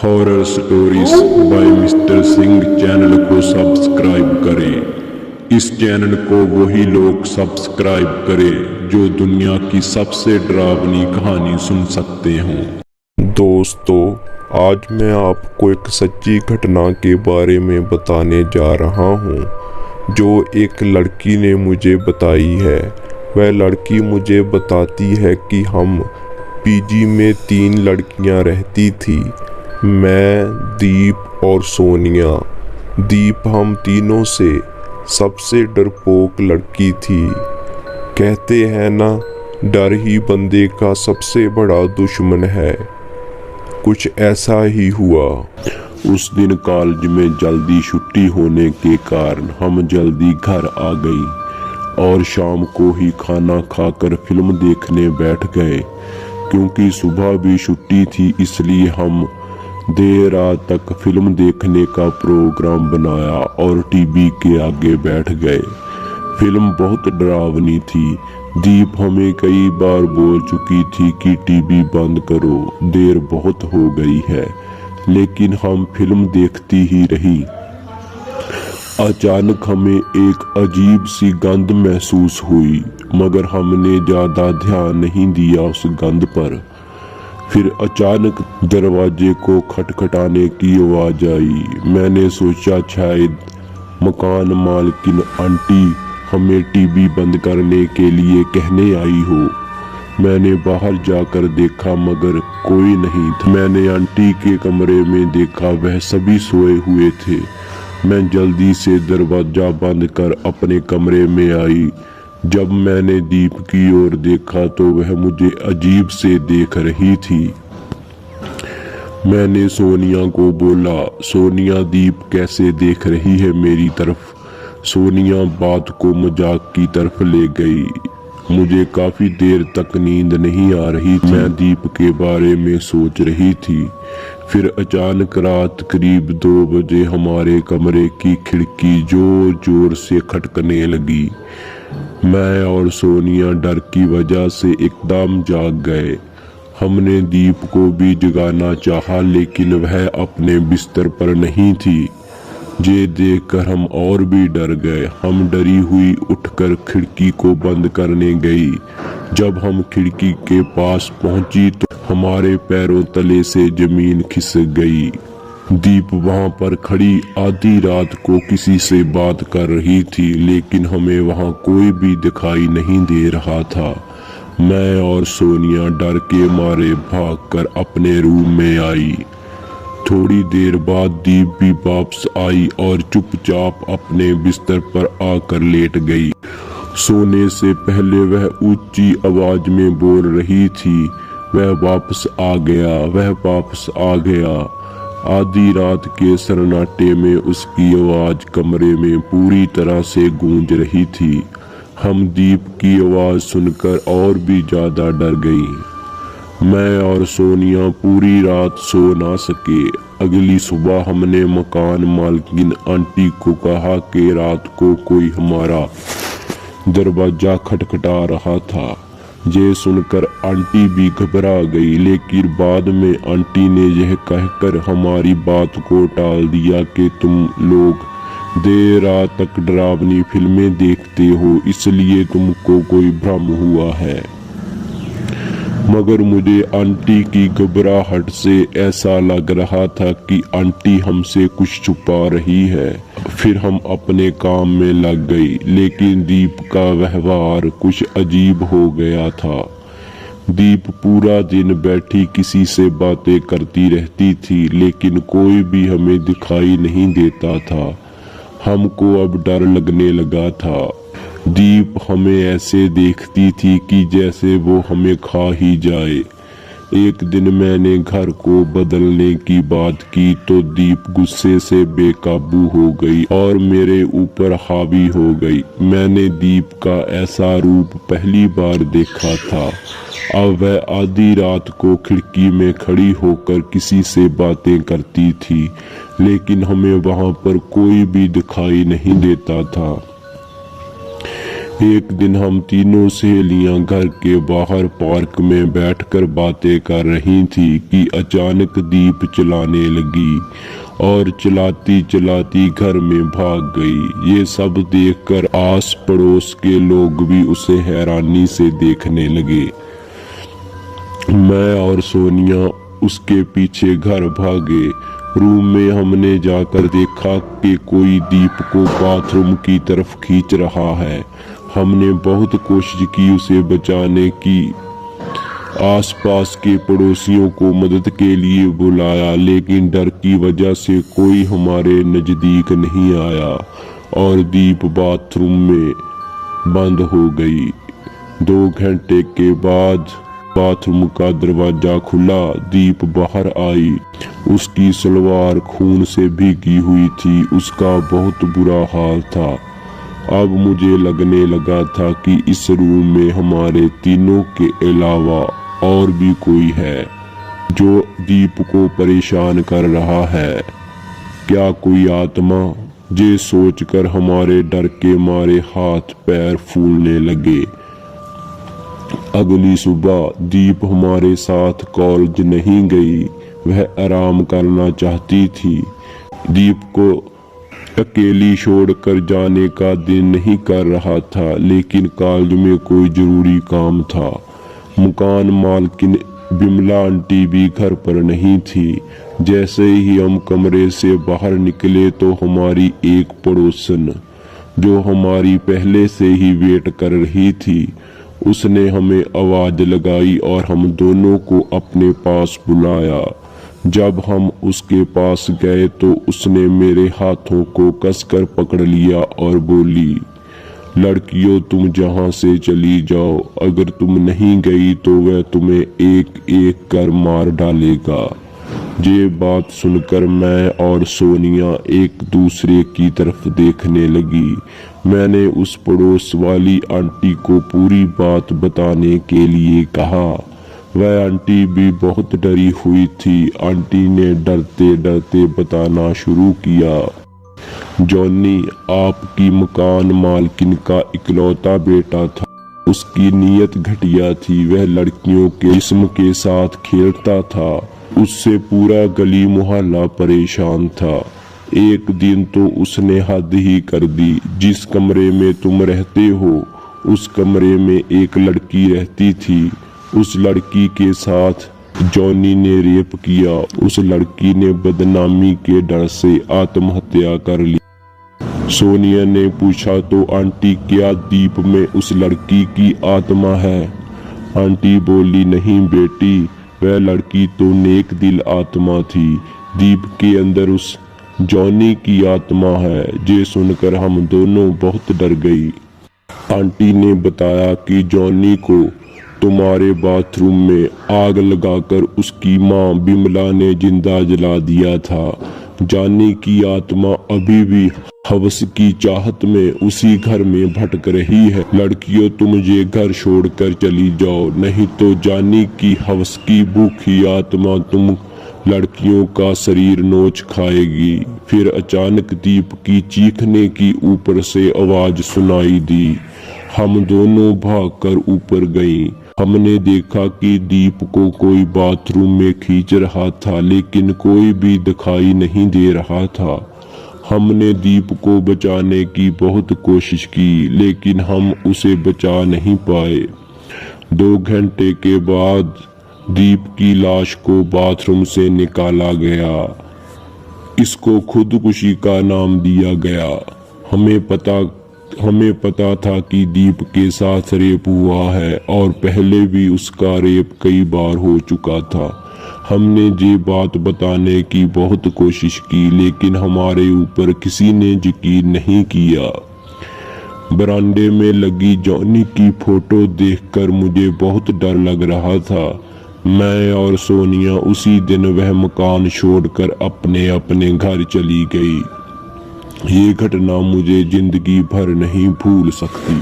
Horror stories bye mister Singh channel को subscribe करें। इस चैनल को वही लोग सब्सक्राइब करें जो दुनिया की सबसे डरावनी कहानी सुन सकते हों। दोस्तों, आज मैं आपको एक सच्ची घटना के बारे में बताने जा रहा हूँ जो एक लड़की ने मुझे बताई है। वह लड़की मुझे बताती है कि हम पीजी में 3 लड़कियाँ रहती थी, मैं, दीप और सोनिया। दीप हम तीनों से सबसे डरपोक लड़की थी। कहते हैं ना, डर ही बंदे का सबसे बड़ा दुश्मन है। कुछ ऐसा ही हुआ। उस दिन कॉलेज में जल्दी छुट्टी होने के कारण हम जल्दी घर आ गई और शाम को ही खाना खाकर फिल्म देखने बैठ गए। क्योंकि सुबह भी छुट्टी थी, इसलिए हम देर रात तक फिल्म देखने का प्रोग्राम बनाया और टीवी के आगे बैठ गए। फिल्म बहुत डरावनी थी। दीप हमें कई बार बोल चुकी थी कि टीवी बंद करो, देर बहुत हो गई है, लेकिन हम फिल्म देखती ही रही। अचानक हमें एक अजीब सी गंध महसूस हुई, मगर हमने ज्यादा ध्यान नहीं दिया उस गंध पर। फिर अचानक दरवाजे को खटखटाने की आवाज आई। मैंने सोचा शायद मकान मालकिन आंटी हमें टीवी बंद करने के लिए कहने आई हो। मैंने बाहर जाकर देखा, मगर कोई नहीं था। मैंने आंटी के कमरे में देखा, वह सभी सोए हुए थे। मैं जल्दी से दरवाजा बंद कर अपने कमरे में आई। जब मैंने दीप की ओर देखा तो वह मुझे अजीब से देख रही थी। मैंने सोनिया को बोला, सोनिया, दीप कैसे देख रही है मेरी तरफ। सोनिया बात को मजाक की तरफ ले गई। मुझे काफी देर तक नींद नहीं आ रही थी। मैं दीप के बारे में सोच रही थी। फिर अचानक रात करीब 2 बजे हमारे कमरे की खिड़की जोर जोर से खटकने लगी। मैं और सोनिया डर की वजह से एकदम जाग गए। हमने दीप को भी जगाना चाहा, लेकिन वह अपने बिस्तर पर नहीं थी। ये देखकर हम और भी डर गए। हम डरी हुई उठकर खिड़की को बंद करने गई। जब हम खिड़की के पास पहुंची तो हमारे पैरों तले से जमीन खिसक गई। दीप वहां पर खड़ी आधी रात को किसी से बात कर रही थी, लेकिन हमें वहां कोई भी दिखाई नहीं दे रहा था। मैं और सोनिया डर के मारे भागकर अपने रूम में आई। थोड़ी देर बाद दीप भी वापस आई और चुपचाप अपने बिस्तर पर आकर लेट गई। सोने से पहले वह ऊंची आवाज में बोल रही थी, वह वापस आ गया, वह वापस आ गया। आधी रात के सन्नाटे में उसकी आवाज कमरे में पूरी तरह से गूंज रही थी। हम दीप की आवाज सुनकर और भी ज्यादा डर गई। मैं और सोनिया पूरी रात सो ना सके। अगली सुबह हमने मकान मालकिन आंटी को कहा कि रात को कोई हमारा दरवाजा खटखटा रहा था। ये सुनकर आंटी भी घबरा गई, लेकिन बाद में आंटी ने यह कहकर हमारी बात को टाल दिया कि तुम लोग देर रात तक डरावनी फिल्में देखते हो, इसलिए तुमको कोई भ्रम हुआ है। मगर मुझे आंटी की घबराहट से ऐसा लग रहा था कि आंटी हमसे कुछ छुपा रही है। फिर हम अपने काम में लग गई, लेकिन दीप का व्यवहार कुछ अजीब हो गया था। दीप पूरा दिन बैठी किसी से बातें करती रहती थी, लेकिन कोई भी हमें दिखाई नहीं देता था। हमको अब डर लगने लगा था। दीप हमें ऐसे देखती थी कि जैसे वो हमें खा ही जाए। एक दिन मैंने घर को बदलने की बात की तो दीप गुस्से से बेकाबू हो गई और मेरे ऊपर हावी हो गई। मैंने दीप का ऐसा रूप पहली बार देखा था। अब वह आधी रात को खिड़की में खड़ी होकर किसी से बातें करती थी, लेकिन हमें वहां पर कोई भी दिखाई नहीं देता था। एक दिन हम तीनों सहेलियां घर के बाहर पार्क में बैठकर बातें कर रही थी कि अचानक दीप चलाने लगी और चलाती चलाती घर में भाग गई। ये सब देखकर आस पड़ोस के लोग भी उसे हैरानी से देखने लगे। मैं और सोनिया उसके पीछे घर भागे। रूम में हमने जाकर देखा कि कोई दीप को बाथरूम की तरफ खींच रहा है। हमने बहुत कोशिश की उसे बचाने की। आसपास के पड़ोसियों को मदद के लिए बुलाया, लेकिन डर की वजह से कोई हमारे नजदीक नहीं आया और दीप बाथरूम में बंद हो गई। 2 घंटे के बाद बाथरूम का दरवाजा खुला, दीप बाहर आई। उसकी सलवार खून से भीगी हुई थी, उसका बहुत बुरा हाल था। अब मुझे लगने लगा था कि इस रूम में हमारे तीनों के अलावा और भी कोई है जो दीप को परेशान कर रहा है। क्या कोई आत्मा? ये सोचकर हमारे डर के मारे हाथ पैर फूलने लगे। अगली सुबह दीप हमारे साथ कॉलेज नहीं गई। वह आराम करना चाहती थी। दीप को अकेली छोड़कर जाने का दिल नहीं कर रहा था, लेकिन कॉलेज में कोई जरूरी काम था। मकान मालकिन बिमला आंटी भी घर पर नहीं थी। जैसे ही हम कमरे से बाहर निकले तो हमारी एक पड़ोसन, जो हमारी पहले से ही वेट कर रही थी, उसने हमें आवाज लगाई और हम दोनों को अपने पास बुलाया। जब हम उसके पास गए तो उसने मेरे हाथों को कसकर पकड़ लिया और बोली, लड़कियों तुम जहां से चली जाओ, अगर तुम नहीं गई तो वह तुम्हें एक एक कर मार डालेगा। ये बात सुनकर मैं और सोनिया एक दूसरे की तरफ देखने लगी। मैंने उस पड़ोस वाली आंटी को पूरी बात बताने के लिए कहा। वह आंटी भी बहुत डरी हुई थी। आंटी ने डरते डरते बताना शुरू किया, जॉनी आपकी मकान मालकिन का इकलौता बेटा था। उसकी नीयत घटिया थी। वह लड़कियों के जिस्म के साथ खेलता था। उससे पूरा गली मोहल्ला परेशान था। एक दिन तो उसने हद ही कर दी। जिस कमरे में तुम रहते हो उस कमरे में एक लड़की रहती थी। उस लड़की के साथ जॉनी ने रेप किया। उस लड़की ने बदनामी के डर से आत्महत्या कर ली। सोनिया ने पूछा, तो आंटी क्या दीप में उस लड़की की आत्मा है? आंटी बोली, नहीं बेटी, वह लड़की तो नेक दिल आत्मा थी। दीप के अंदर उस जॉनी की आत्मा है। ये सुनकर हम दोनों बहुत डर गई। आंटी ने बताया कि जॉनी को तुम्हारे बाथरूम में आग लगाकर उसकी मां बिमला ने जिंदा जला दिया था। जॉनी की आत्मा अभी भी हवस की चाहत में उसी घर में भटक रही है। लड़कियों तुम ये घर छोड़कर चली जाओ, नहीं तो जॉनी की हवस की भूखी आत्मा तुम लड़कियों का शरीर नोच खाएगी। फिर अचानक दीप की चीखने की ऊपर से आवाज सुनाई दी। हम दोनों भागकर ऊपर गईं। हमने देखा कि दीप को कोई बाथरूम में खींच रहा था, लेकिन कोई भी दिखाई नहीं दे रहा था। हमने दीप को बचाने की बहुत कोशिश की, लेकिन हम उसे बचा नहीं पाए। 2 घंटे के बाद दीप की लाश को बाथरूम से निकाला गया। इसको खुदकुशी का नाम दिया गया। हमें पता था कि दीप के साथ रेप हुआ है और पहले भी उसका रेप कई बार हो चुका था। हमने ये बात बताने की बहुत कोशिश की, लेकिन हमारे ऊपर किसी ने यकीन नहीं किया। बरामदे में लगी जॉनी की फोटो देखकर मुझे बहुत डर लग रहा था। मैं और सोनिया उसी दिन वह मकान छोड़कर अपने अपने घर चली गई। ये घटना मुझे जिंदगी भर नहीं भूल सकती।